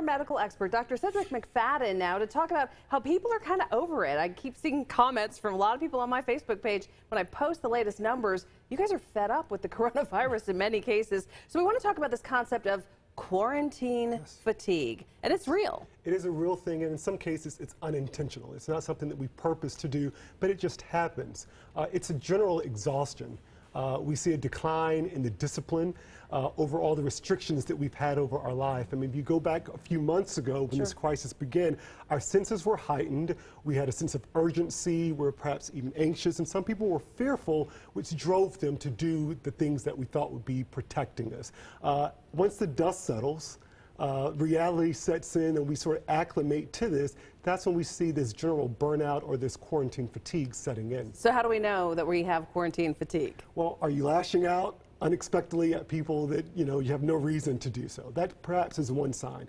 our medical expert, Dr. Cedrek McFadden, now to talk about how people are kind of over it. I keep seeing comments from a lot of people on my Facebook page when I post the latest numbers. You guys are fed up with the coronavirus in many cases. So we want to talk about this concept of quarantine fatigue, and it's real. It is a real thing, and in some cases it's unintentional. It's not something that we purpose to do, but it just happens. It's a general exhaustion. We see a decline in the discipline over all the restrictions that we've had over our life. I mean, if you go back a few months ago when this crisis began, our senses were heightened. We had a sense of urgency. We were perhaps even anxious, and some people were fearful, which drove them to do the things that we thought would be protecting us. Once the dust settles, reality sets in and we sort of acclimate to this, that's when we see this general burnout or this quarantine fatigue setting in. So how do we know that we have quarantine fatigue? Well, are you lashing out unexpectedly at people that you have no reason to do so? That perhaps is one sign.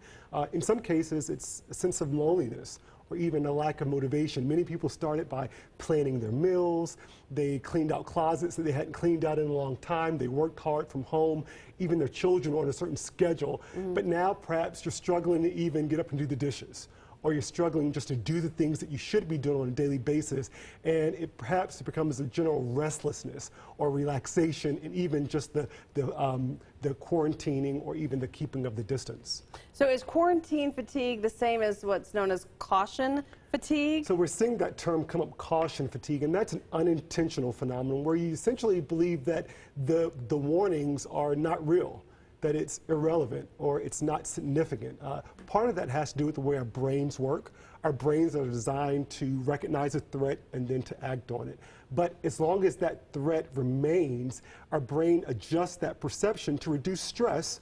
In some cases, it's a sense of loneliness or even a lack of motivation. Many people started by planning their meals. They cleaned out closets that they hadn't cleaned out in a long time. They worked hard from home. Even their children were on a certain schedule. But now perhaps you're struggling to even get up and do the dishes, or you're struggling just to do the things that you should be doing on a daily basis, and it perhaps becomes a general restlessness or relaxation, and even just the quarantining or even the keeping of the distance. So is quarantine fatigue the same as what's known as caution fatigue? So we're seeing that term come up, caution fatigue, and that's an unintentional phenomenon where you essentially believe that the warnings are not real, that it's irrelevant or it's not significant. Part of that has to do with the way our brains work. Our brains are designed to recognize a threat and then to act on it. But as long as that threat remains, our brain adjusts that perception to reduce stress.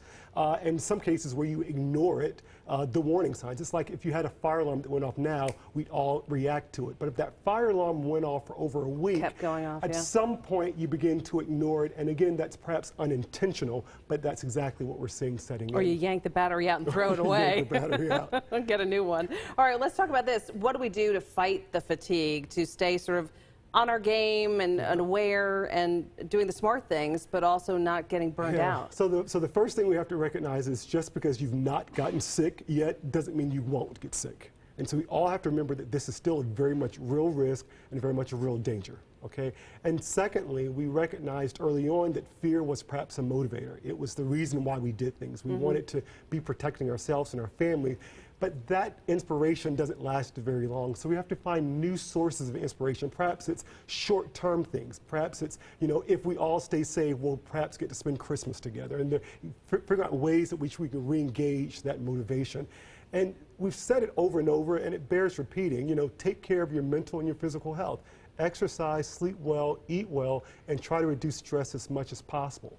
In some cases where you ignore it, the warning signs. It's like if you had a fire alarm that went off now, we'd all react to it. But if that fire alarm went off for over a week, kept going off, at some point you begin to ignore it. And again, that's perhaps unintentional, but that's exactly what we're seeing setting in. Or you yank the battery out and throw it away. Yank the battery out. Get a new one. All right, let's talk about this. What do we do to fight the fatigue, to stay sort of on our game and aware and doing the smart things, but also not getting burned out? So the first thing we have to recognize is just because you've not gotten sick yet doesn't mean you won't get sick. And so we all have to remember that this is still a very much real risk and very much a real danger, okay? And secondly, we recognized early on that fear was perhaps a motivator. It was the reason why we did things. We wanted to be protecting ourselves and our family. But that inspiration doesn't last very long, so we have to find new sources of inspiration. Perhaps it's short-term things. Perhaps it's, if we all stay safe, we'll perhaps get to spend Christmas together, and figure out ways in which we can re-engage that motivation. And we've said it over and over, and it bears repeating, take care of your mental and your physical health. Exercise, sleep well, eat well, and try to reduce stress as much as possible.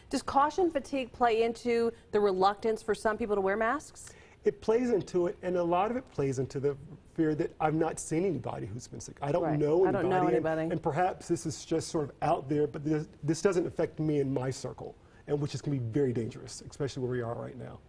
Does caution fatigue play into the reluctance for some people to wear masks? It plays into it, and a lot of it plays into the fear that I've not seen anybody who's been sick. I don't know anybody. I don't know anybody. And perhaps this is just sort of out there, but this doesn't affect me in my circle, and which is going to be very dangerous, especially where we are right now.